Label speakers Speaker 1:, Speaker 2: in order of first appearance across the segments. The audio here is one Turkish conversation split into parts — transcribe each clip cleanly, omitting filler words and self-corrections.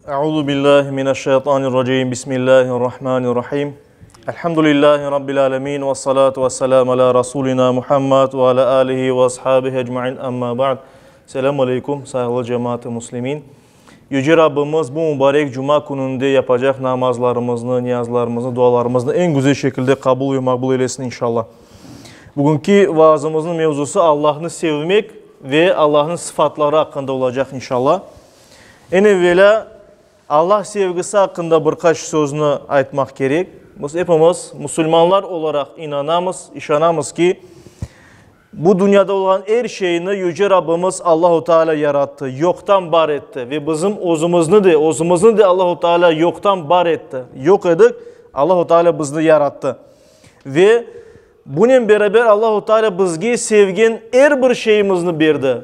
Speaker 1: Euzu billahi mineşşeytanirracim. Bismillahirrahmanirrahim. Elhamdülillahi rabbil alamin ve salatu vesselam ala rasulina Muhammed ve ala alihi ve ashabihi ecmaîn. Amma ba'd. Selamun aleyküm sayılı cemaat-i muslimin. Yüce Rabbimiz bu mübarek cuma gününde yapacak namazlarımızı, niyazlarımızı, dualarımızı en güzel şekilde kabul ve makbul eylesin inşallah. Bugünkü vaazımızın mevzusu Allah'ını sevmek ve Allah'ın sıfatları hakkında olacak inşallah. En evvela Allah sevgisi hakkında birkaç sözünü aytmak gerek. Biz hepimiz Müslümanlar olarak inanamız ki bu dünyada olan her şeyini Yüce Rabbimiz Allahu Teala yarattı, yoktan var etti ve bizim özümüzü de Allahu Teala yoktan var etti. Yok edik, Allahu Teala bizni yarattı. Ve bunun beraber Allahu Teala bizge sevgen her bir şeyimizni berdi.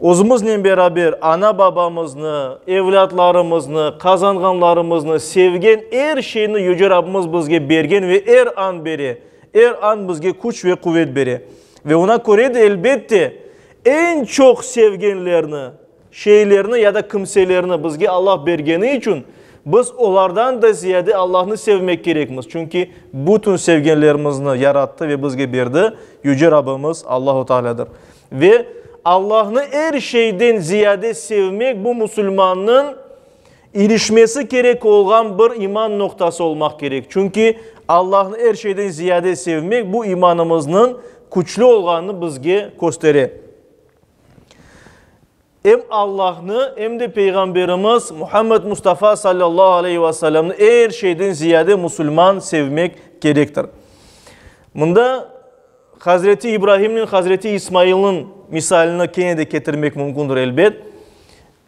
Speaker 1: Özümüzle beraber ana babamızını, evlatlarımızını, kazanganlarımızını sevgen her şeyini Yüce Rabbimiz bizge bergen ve her an bizge güç ve kuvvet beri. Ve ona göre de elbette en çok sevgenlerini, şeylerini ya da kimselerini bizge Allah bergeni için biz onlardan da ziyade Allah'ını sevmek gerekmiz. Çünkü bütün sevgenlerimizni yarattı ve bizge berdi. Yüce Rabbimiz Allahu Teala'dır. Ve Allah'ını her şeyden ziyade sevmek bu Müslümanın erişmesi gerek olan bir iman noktası olmak gerek. Çünkü Allah'ını her şeyden ziyade sevmek bu imanımızın güçlü olduğunu bizge gösterir. Hem Allah'ını hem de Peygamberimiz Muhammed Mustafa sallallahu aleyhi ve sellem'ni her şeyden ziyade Müslüman sevmek gerektir. Bunda Hazreti İbrahim'in, Hazreti İsmail'in misalini kenede getirmek mümkündür elbet.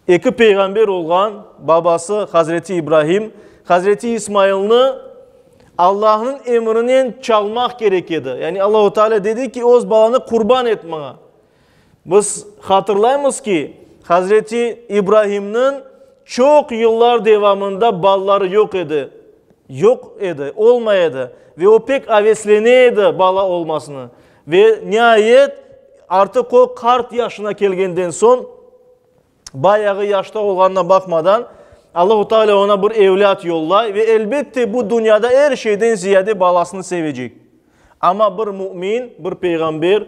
Speaker 1: İki peygamber olan babası Hazreti İbrahim, Hazreti İsmail'ini Allah'ın emrinden çalmak gerekirdi. Yani Allah-u Teala dedi ki o balanı kurban etmeye. Biz hatırlayımız ki Hazreti İbrahim'in çok yıllar devamında balları yok idi, olmaydı. Ve o pek avesleneydi bala olmasını. Ve nihayet artık o 40 yaşına gelgenden son bayağı yaşta olganına bakmadan Allah-u Teala ona bir evlat yolla ve elbette bu dünyada her şeyden ziyade balasını sevecek. Ama bir mümin, bir peygamber,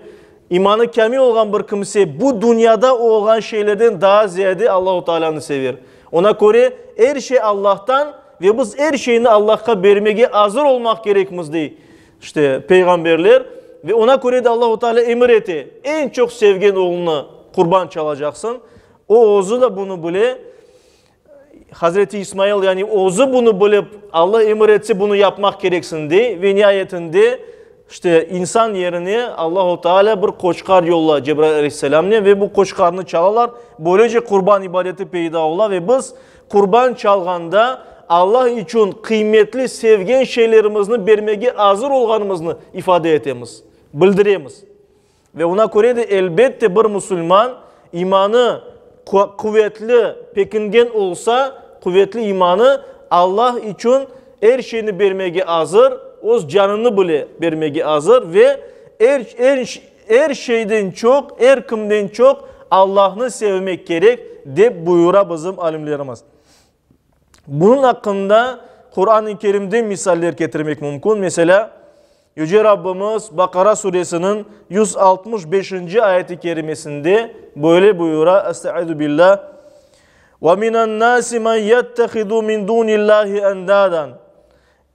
Speaker 1: imanı kamil olan bir kimse bu dünyada olan şeylerden daha ziyade Allah-u Teala'nı sever. Ona göre her şey Allah'tan ve biz her şeyini Allah'a vermeye hazır olmak gerekmizdi. İşte peygamberler ve ona göre de Allah-u Teala emir etti. En çok sevgen oğlunu kurban çalacaksın. O oğuzu da bunu bile Hazreti İsmail yani oğuzu bunu bilip Allah emir etse bunu yapmak gereksin diye ve nihayetinde işte insan yerine Allah-u Teala bir koçkar yolla Cebrail aleyhisselam'la ve bu koçkarını çalarlar. Böylece kurban ibadeti peyda ola ve biz kurban çalganda Allah için kıymetli sevgen şeylerimizni vermeye hazır olganımızı ifade etemiz, bildiremiz. Ve ona göre de elbette bir Müslüman imanı kuvvetli, pekingen olsa kuvvetli imanı Allah için her şeyini vermeye hazır, o canını bile vermeye hazır ve her şeyden çok, her kimden çok Allah'ını sevmek gerek de buyura bizim alimlerimiz. Bunun hakkında Kur'an-ı Kerim'de misaller getirmek mümkün. Mesela Yüce Rabbimiz Bakara suresinin 165. ayeti kerimesinde böyle buyura. Estaizu billah. وَمِنَ النَّاسِ مَنْ يَتَّخِذُ مِنْ دُونِ اللّٰهِ اَنْدَادًا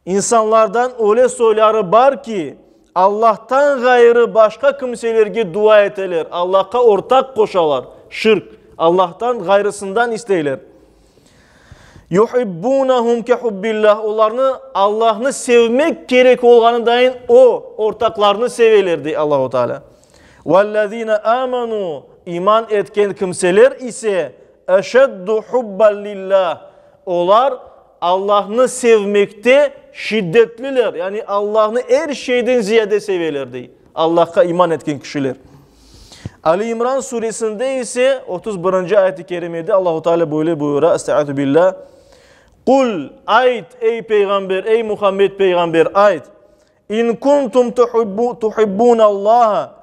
Speaker 1: İnsanlardan öyle söyleri var ki Allah'tan gayrı başka kimselerge dua eteler. Allah'a ortak koşalar. Şirk. Allah'tan gayrısından isteyler. yuhibbunahum kehubbillah onlarını Allah'ını sevmek gerek olganı dayin o ortaklarını sevelerdi Allahu Teala. Vellezine amanu iman etken kimseler ise eşeddu hubban lillah onlar Allah'ını sevmekte şiddetliler. Yani Allah'ını her şeyden ziyade sevelerdi. Allah'a iman etken kişiler. Ali İmran suresinde ise 31. ayet-i kerimede Allahu Teala böyle buyuruyor. Estaizu billah. Kul ayet ey peygamber ey Muhammed peygamber ayet. İn kuntum tuhibbun Allah'a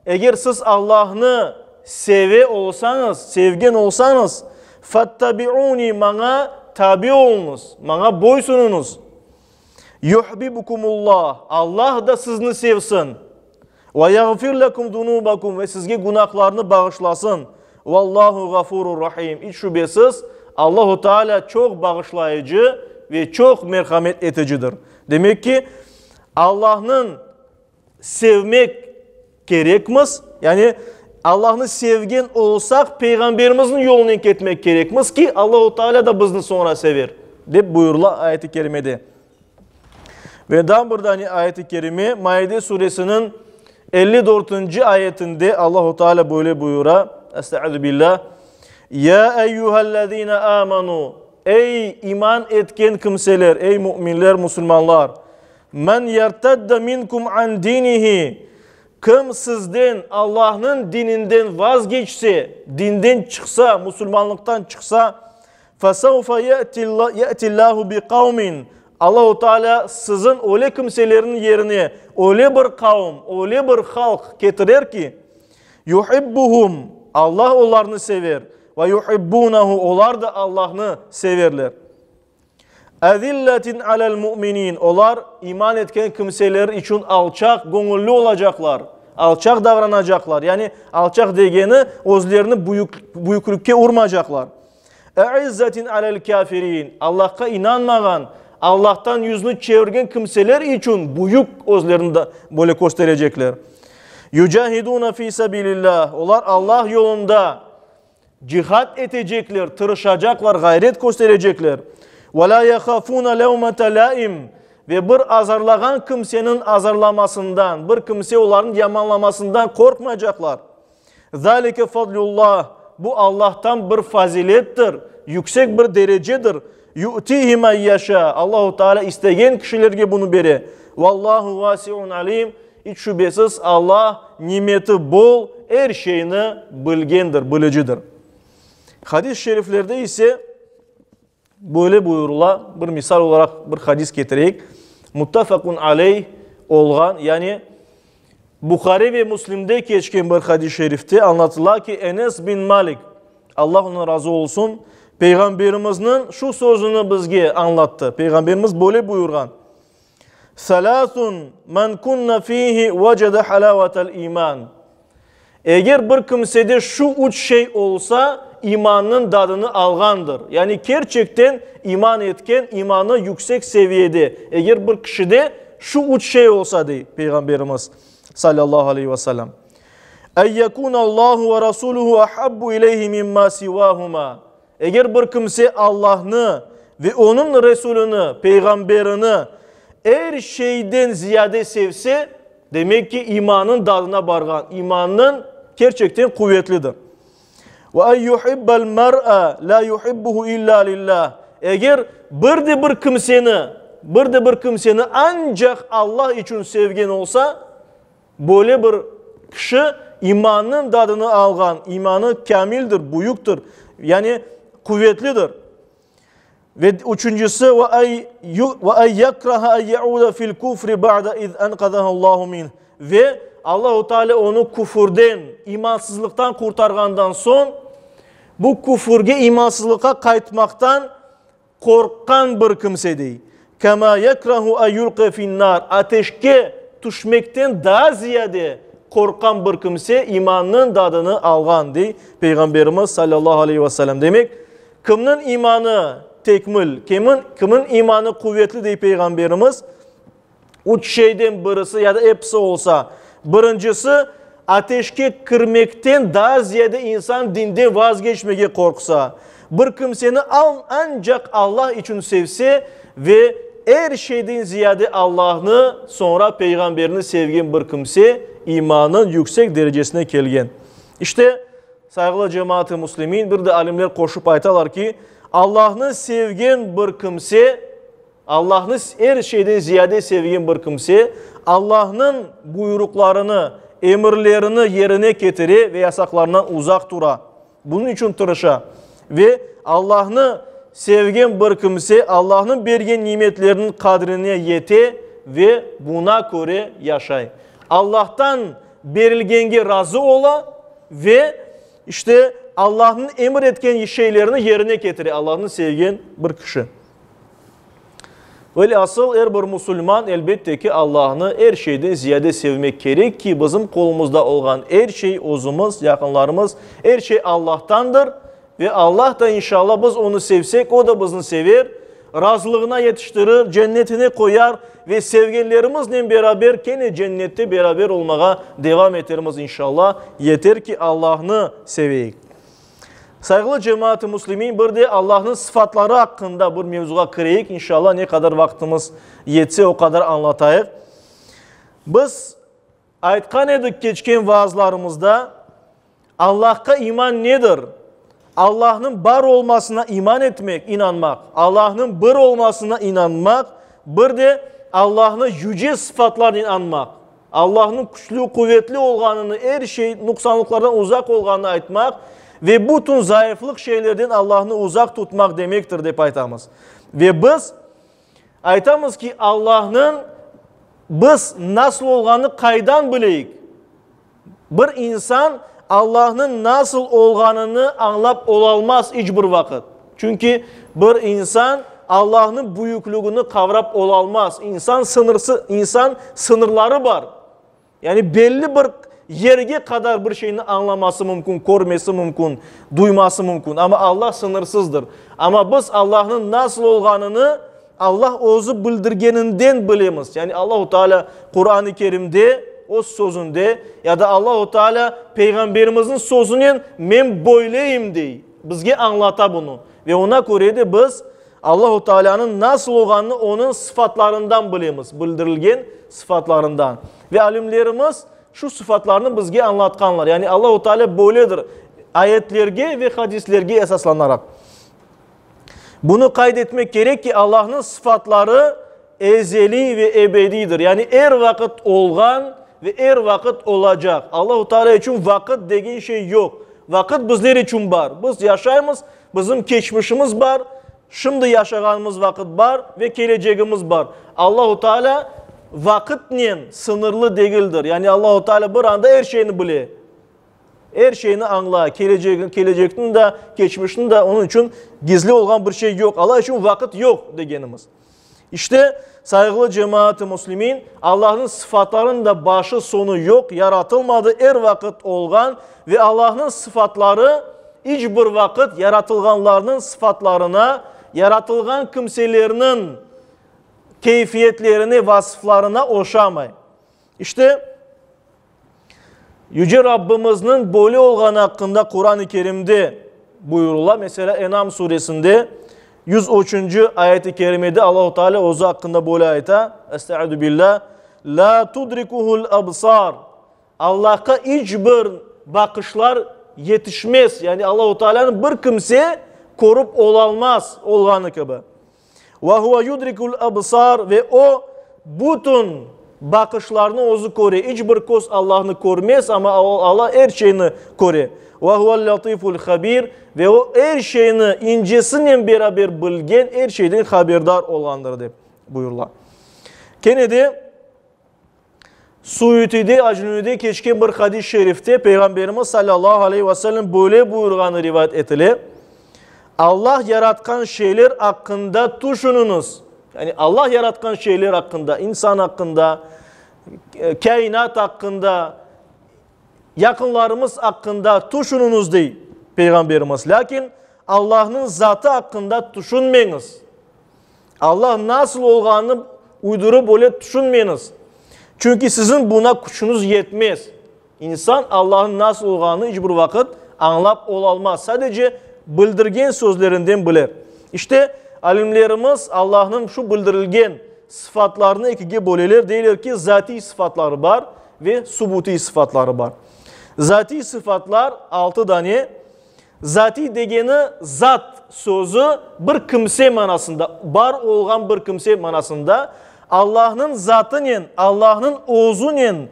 Speaker 1: eğer siz Allah'ını sevgen olsanız Fattabi'uni, bana tabi olunuz, bana boysununuz. Yuhibbukumullah, Allah da sizni sevsin. Ve yaghfir lekum dunubakum, ve sizge günahlarını bağışlasın. Vallahu gafurur rahim. Hiç şüphesiz Allahu Teala çok bağışlayıcı ve çok merhamet eticidir. Demek ki Allah'ın sevmek gerekmez. Yani Allah'ını sevgen olsak peygamberimizin yolunu gitmek gerekmez ki Allahu Teala da bizni sonra sever. Dep buyurla ayet-i kerimede. Ve daha buradan ayet-i kerime Maide suresinin 54. ayetinde Allahu Teala böyle buyura. Estaizu billah. Ya eyyühellezine amanu. Ey iman etken kimseler, ey müminler, Müslümanlar. Men yertedde minkum an dinihi. Kim sizden Allah'ın dininden vazgeçse, dinden çıksa, Müslümanlıktan çıksa, fesevfe ye'tillahu bi kavmin. Allah-u Teala sizin öyle kimselerin yerine öyle bir kavm, öyle bir halk getirir ki yuhibbuhum, Allah onlarını sever ve yuhibbunahu, onlar da Allah'ını severler. Ezilletin alel mu'minin, onlar iman etken kimseler için alçak gönüllü olacaklar, alçak davranacaklar. Yani alçak degeni özlerini büyüklükke vurmayacaklar. E'izzetin alel kafirin, Allah'a inanmayan, Allah'tan yüzünü çevirgen kimseler için büyük özlerini de böyle gösterecekler. Yücahiduna fi sabilillah, onlar Allah yolunda cihat edecekler, tırışacaklar, gayret gösterecekler. Ve la yakhafuna levmete laim, ve bir azarlagan kimsenin azarlamasından, bir kimse onların yamanlamasından korkmayacaklar. Zalike fadlullah, bu Allah'tan bir fazilettir, yüksek bir derecedir. Yu'tihi men yasha, Allahu Teala isteyen kişilerge bunu verir. Vallahu vasiun alim, hiç şüphesiz Allah nimeti bol, her şeyini bilgendir, bilicidir. Hadis-i şeriflerde ise böyle buyurula, bir misal olarak bir hadis getireyik. Muttafakun aleyh olgan, yani Bukhari ve Müslim'de geçken bir hadis-i şerifte anlatılar ki Enes bin Malik, Allah ona razı olsun, Peygamberimizin şu sözünü bizge anlattı. Peygamberimiz böyle buyurgan. Salasun men kunna fihi vecede halavatel iman. Eğer bir kimsede şu üç şey olsa imanın tadını algandır. Yani gerçekten iman etken, imanı yüksek seviyede. Eğer bir kişide şu üç şey olsa diye Peygamberimiz sallallahu aleyhi ve sellem. En yekunallahu ve rasuluhu ahabbu ileyhi mimma sivahuma. Eğer bir kimse Allah'ını ve onun Resulünü, peygamberini her şeyden ziyade sevse, demek ki imanın tadına bargan, imanın gerçekten kuvvetlidir. Ve en yuhibbel mer'a la yuhibbuhu illa lillah. Eğer bir de bir kimseni ancak Allah için sevgen olsa, böyle bir kişi imanın tadını algan, imanı kamildir, büyüktür, yani kuvvetlidir. Ve üçüncüsü ve en yakraha en yauda fil kufri ba'da iz enqadahallahu min. Ve Allahu Teala onu küfürden, imansızlıktan kurtargandan son bu küfürge, imansızlığa kayıtmaktan korkan bir kimse değil. Kema yakrahu en yulqa finnar. Ateşke düşmekten daha ziyade korkan bir kimse imanın tadını algan diye Peygamberimiz sallallahu aleyhi ve sellem. Demek kimin imanı tekmil, kimin imanı kuvvetli diye Peygamberimiz üç şeyden birisi ya da hepsi olsa, birincisi ateşke girmekten daha ziyade insan dinden vazgeçmeye korksa, bir kimseni ancak Allah için sevse ve her şeyden ziyade Allah'ını sonra peygamberini sevgen bir kimse imanın yüksek derecesine gelgen. İşte saygılı cemaat-i muslimin, bir de alimler koşup aytalar ki Allah'ını sevgen bir kimse, Allah'ını her şeyden ziyade sevgen bir kimse, Allah'ın buyruklarını, emirlerini yerine getirir ve yasaklarından uzak dura. Bunun için tırışa ve Allah'ını sevgen bir kimse, Allah'ın bergen nimetlerinin kadrine yete ve buna göre yaşay. Allah'tan berilgenge razı ola ve işte Allah'ın emir etken şeylerini yerine getire. Allah'ın sevgen bir kişi. Öyle asıl bir Müslüman elbette ki Allah'ını her şeyden ziyade sevmek gerek ki bizim kolumuzda olan her şey özümüz, yakınlarımız, her şey Allah'tandır. Ve Allah da inşallah biz onu sevsek o da bizi sever. Razılığına yetiştirir, cennetine koyar ve sevgililerimizle beraber gene cennette beraber olmaya devam ederiz inşallah. Yeter ki Allah'ını seveyik. Saygılı cemaat-i Müslümin, bir de Allah'ın sıfatları hakkında bir mevzuğa kireyik. İnşallah ne kadar vaktimiz yetse o kadar anlatayıq. Biz aytkan edik geçken vaazlarımızda Allah'a iman nedir? Allah'ın bar olmasına iman etmek, inanmak. Allah'ın bir olmasına inanmak. Bir de Allah'ın yüce sıfatlarına inanmak. Allah'ın güçlü, kuvvetli olganını, her şey noksanlıklardan uzak olganını aytmak. Ve bütün zayıflık şeylerden Allah'ını uzak tutmak demektir deyip aytamız. Ve biz aytamız ki Allah'ın biz nasıl olganı kaydan bileyik. Bir insan Allah'ın nasıl olganını anlap olalmaz hiçbir vakit. Çünkü bir insan Allah'ın büyüklüğünü kavrap olalmaz. İnsan sınırları var. Yani belli bir yerge kadar bir şeyini anlaması mümkün, görmesi mümkün, duyması mümkün. Ama Allah sınırsızdır. Ama biz Allah'ın nasıl olganını Allah özü bildirgeninden bilemiz. Yani Allah-u Teala Kur'an-ı Kerim'de o sözünde ya da Allah-u Teala Peygamberimizin sözünün men böyleyim dey. Bizge anlata bunu. Ve ona göre de biz Allah-u Teala'nın nasıl olganını onun sıfatlarından bilemiz. Bildirilgen sıfatlarından. Ve alimlerimiz şu sıfatlarını bizge anlatkanlar. Yani Allah-u Teala böyledir. Ayetlerge ve hadislerge esaslanarak. Bunu kaydetmek gerek ki Allah'ın sıfatları ezeli ve ebedidir. Yani her vakit olgan ve her vakit olacak. Allah-u Teala için vakit degen şey yok. Vakit bizler için var. Biz yaşayımız, bizim geçmişimiz var. Şimdi yaşadığımız vakit var ve geleceğimiz var. Allah-u Teala vakitle sınırlı değildir. Yani Allah-u Teala bir anda her şeyini bilir. Her şeyini anlar. Gelecektin de, geçmiştin de onun için gizli olan bir şey yok. Allah için vakit yok degenimiz. İşte saygılı cemaat-i Müslümin, Allah'ın sıfatlarının da başı sonu yok. Yaratılmadı her vakit olgan ve Allah'ın sıfatları hiçbir vakit yaratılganlarının sıfatlarına, yaratılgan kimselerinin keyfiyetlerini, vasıflarına oşamay. İşte Yüce Rabbimizin böyle olgan hakkında Kur'an-ı Kerim'de buyururlar. Mesela En'am suresinde 103. ayet-i kerimede Allah-u Teala ozu hakkında böyle ayeta. Estaizu billah. La tudrikuhul absar. Allah'a hiçbir bakışlar yetişmez. Yani Allah-u Teala'nın bir kimse korup olamaz olganı gibi. Ve huve yudrikul absar ve o bütün bakışlarını ozu kore. Hiçbir kos Allah'ını kormez ama Allah her şeyini kore. Ve huvel latiful habir ve o her şeyini incesiyle beraber bilgen, her şeyden haberdar olandır deyip buyurlar. Kenedi Suyuti'de, Acnuni'de geçken bir hadis-i şerifte Peygamberimiz sallallahu aleyhi ve sellem böyle buyurganı rivayet etili. Allah yaratkan şeyler hakkında düşününüz. Yani Allah yaratkan şeyler hakkında, insan hakkında, kainat hakkında, yakınlarımız hakkında düşününüz değil Peygamberimiz. Lakin Allah'ın zatı hakkında düşünmeyiniz. Allah nasıl olganını uydurup öyle düşünmeyiniz. Çünkü sizin buna gücünüz yetmez. İnsan Allah'ın nasıl olganını hiçbir vakit anlap olamaz. Sadece bildirgen sözlerinden bilir. İşte alimlerimiz Allah'ın şu bildirilgen sıfatlarını ikiye bölerler. Deyirler ki zati sıfatları var ve subuti sıfatları var. Zati sıfatlar 6 tane. Zati degeni zat sözü bir kimse manasında, var olgan bir kimse manasında. Allah'ın zatının, Allah'ın özünün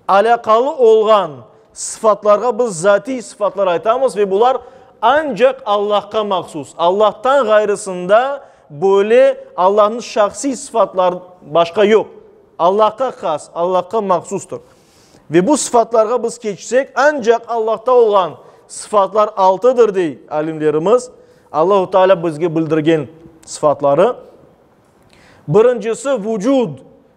Speaker 1: alakalı olgan sıfatlarga biz zati sıfatlar aytamız ve bunlar ancak Allah'a mahsus. Allah'tan gayrısında böyle Allah'ın şahsi sıfatlar başka yok. Allah'a khas, Allah'a mahsustur. Ve bu sıfatlarga biz geçsek ancak Allah'ta olan sıfatlar 6'dır dey alimlerimiz. Allahu Teala bizge bildirgen sıfatları. Birincisi vücud.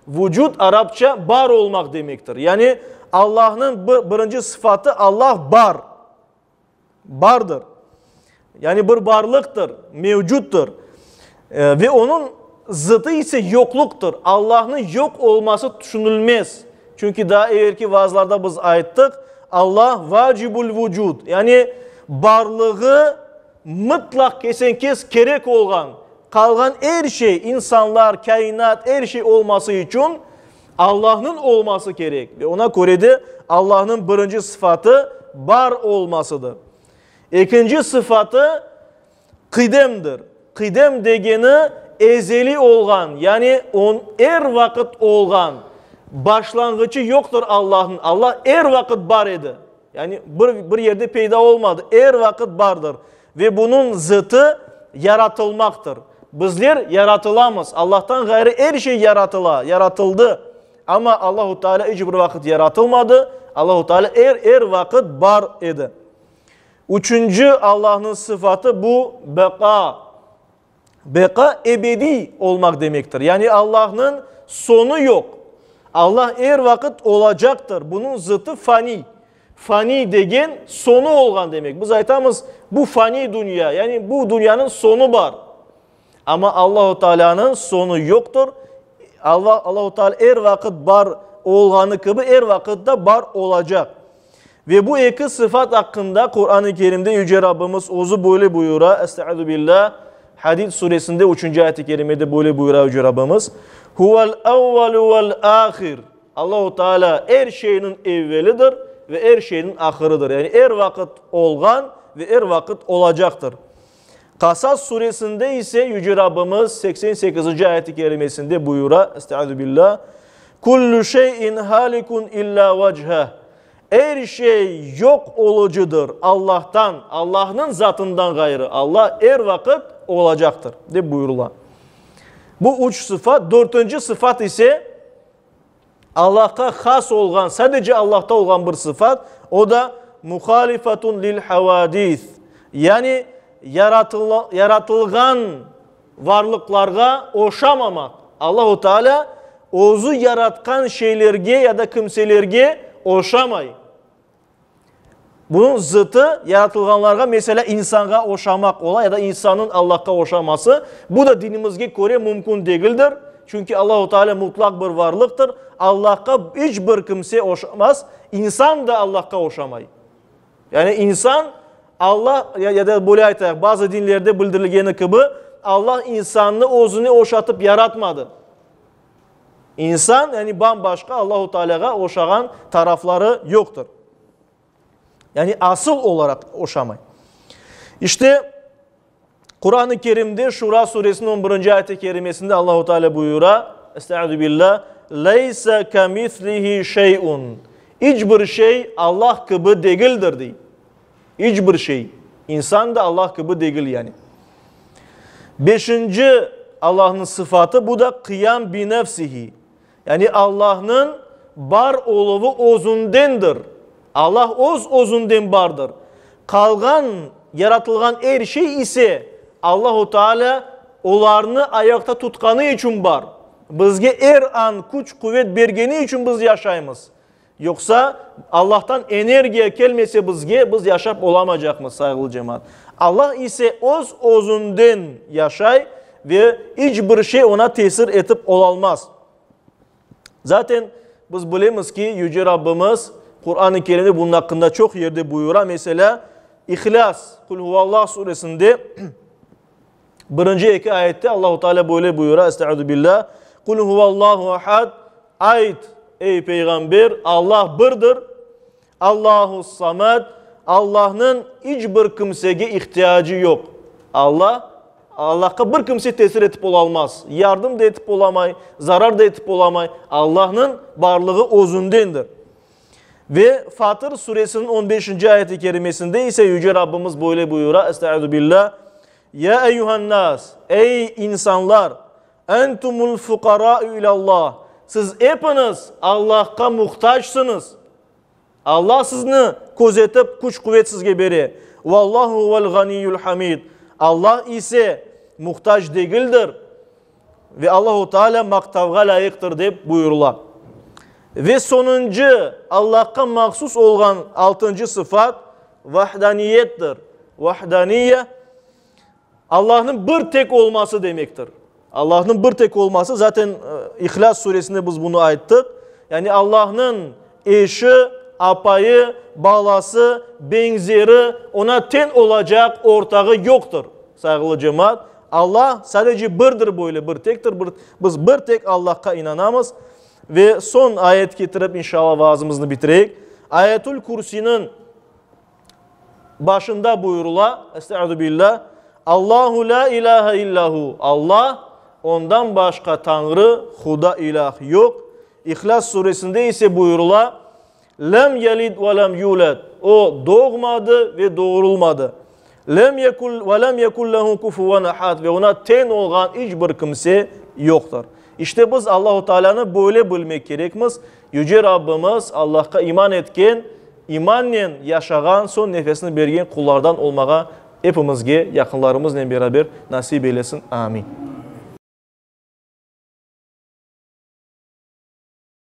Speaker 1: Vücud Arapça bar olmak demektir. Yani Allah'ın birinci sıfatı Allah bar. Bardır. Yani bir varlıktır, mevcuttur. Ve onun zıtı ise yokluktur. Allah'ın yok olması düşünülmez. Çünkü daha evvelki vaazlarda biz ayettik. Allah vacibul vücud. Yani varlığı mutlak kesenkes gerek olan, kalgan her şey, insanlar, kainat, her şey olması için Allah'ın olması gerek. Ve ona göre de Allah'ın birinci sıfatı bar olmasıdır. İkinci sıfatı kıdemdir. Kıdem degeni ezeli olgan, yani her vakit olgan, başlangıcı yoktur Allah'ın. Allah her vakit bar idi. Yani bir yerde peyda olmadı. Her vakit bardır. Ve bunun zıtı yaratılmaktır. Bizler yaratılamaz. Allah'tan gayrı her şey yaratıldı. Ama Allahu Teala hiçbir vakit yaratılmadı. Allahu Teala her vakit bar idi. Üçüncü Allah'ın sıfatı bu beka. Beka ebedi olmak demektir. Yani Allah'ın sonu yok. Allah her vakit olacaktır. Bunun zıtı fani. Fani degen sonu olgan demek. Biz aytamız bu fani dünya. Yani bu dünyanın sonu var. Ama Allahu Teala'nın sonu yoktur. Allahu Teala her vakit bar olganı gibi her vakitte bar olacak. Ve bu iki sıfat hakkında Kur'an-ı Kerim'de Yüce Rabbimiz ozu böyle buyura. Estaizu billah. Hadid suresinde 3. ayet-i kerimede böyle buyura Yüce Rabbimiz. Huvel evvelu vel ahir. Allahu Teala her şeyin evvelidir ve her şeyin ahırıdır. Yani her vakit olgan ve her vakit olacaktır. Kasas suresinde ise Yüce Rabbimiz 88. ayet-i kerimesinde buyura. Estaizu billah. Kullu şeyin halikun illa vecheh. Her şey yok olucudur Allah'tan, Allah'ın zatından gayrı. Allah her vakit olacaktır diye buyurulan. Bu üç sıfat. Dördüncü sıfat ise Allah'a has olan, sadece Allah'ta olan bir sıfat. O da muhalifatun lil havadis. Yani yaratılgan varlıklarga oşamamak. Allahu Teala ozu yaratkan şeylerge ya da kimselerge oşamay. Bunun zıtı yaratılganlarga mesela insana oşamak ola ya da insanın Allah'a oşaması. Bu da dinimizge göre mümkün değildir. Çünkü Allahu Teala mutlak bir varlıktır. Allah'a hiçbir kimse oşamaz. İnsan da Allah'a oşamay. Yani insan Allah ya da böyle ayetler bazı dinlerde bildirilgeni gibi Allah insanını özünü oşatıp yaratmadı. İnsan yani bambaşka Allahu Teala'ya oşagan tarafları yoktur. Yani asıl olarak oşamay. İşte Kur'an-ı Kerim'de Şura suresinin 11. ayet-i kerimesinde Allahu Teala buyura. Estaizu billah. Leysa kemithlihi şey'un. Hiçbir şey Allah gibi değildir diye. Hiçbir şey. İnsan da Allah gibi değil yani. Beşinci Allah'ın sıfatı bu da kıyam bi nefsihi. Yani Allah'ın bar oluvu özündendir. Allah özünden bardır. Kalgan, yaratılgan her şey ise Allahu Teala onlarını ayakta tutkanı için var. Bizge her an güç kuvvet bergeni için biz yaşayımız. Yoksa Allah'tan enerjiye gelmese biz yaşap olamayacakmız saygılı cemaat. Allah ise özünden yaşay ve hiçbir şey ona tesir etip olamaz. Zaten biz bilemiz ki Yüce Rabbimiz Kur'an-ı Kerim'de bunun hakkında çok yerde buyura. Mesela İhlas, Kul Huvallah suresinde 1. 2 ayette Allahu Teala böyle buyura. Estaizu billah. Kul Huvallahu ahad. Ayet ey peygamber Allah birdir. Allahu samad. Allah'ın hiçbir kimseye ihtiyacı yok. Allah'a bir kimse tesir etip olamaz. Yardım da etip olamay, zarar da etip olamay. Allah'ın varlığı özündendir. Ve Fatır suresinin 15. ayet-i kerimesinde ise Yüce Rabbimiz böyle buyura. Estaizu billah. Ya eyyuhan nas. Ey insanlar. Entumul fukara'u ilallah. Siz hepiniz Allah'a muhtaçsınız. Allah sizni ko'zetib, kuch-quvvat sizga beri. Vallahu vel ganiyyul hamid. Allah ise muhtaç değildir. Ve Allahu Teala maktavga layıktır deb buyurular. Ve sonuncu Allah'a mahsus olan 6. sıfat vahdaniyettir. Vahdaniye Allah'ın bir tek olması demektir. Allah'ın bir tek olması zaten İhlas suresinde biz bunu ayettik. Yani Allah'ın eşi, apayı, balası, benzeri ona ten olacak ortağı yoktur. Saygılı cemaat. Allah sadece birdir böyle, bir tektir. Biz bir tek Allah'a inanamız. Ve son ayet getirip inşallah vaazımızı bitireyik. Ayetül Kursi'nin başında buyurula, estaizu billah, Allahu la ilahe illahu. Allah, ondan başka Tanrı, Huda ilah yok. İhlas suresinde ise buyurula, lem yelid ve lem yulad. O doğmadı ve doğurulmadı. Lem yekul ve lem yekul lehu kufuven ahad. Ve ona ten olan hiçbir kimse yoktur. İşte biz Allahu Teala'nı böyle bilmek gerekmiz. Yüce Rabbimiz Allah'a iman etken, imanla yaşayan, son nefesini bergen kullardan olmağa hepimizge, yakınlarımızla beraber nasip eylesin. Amin.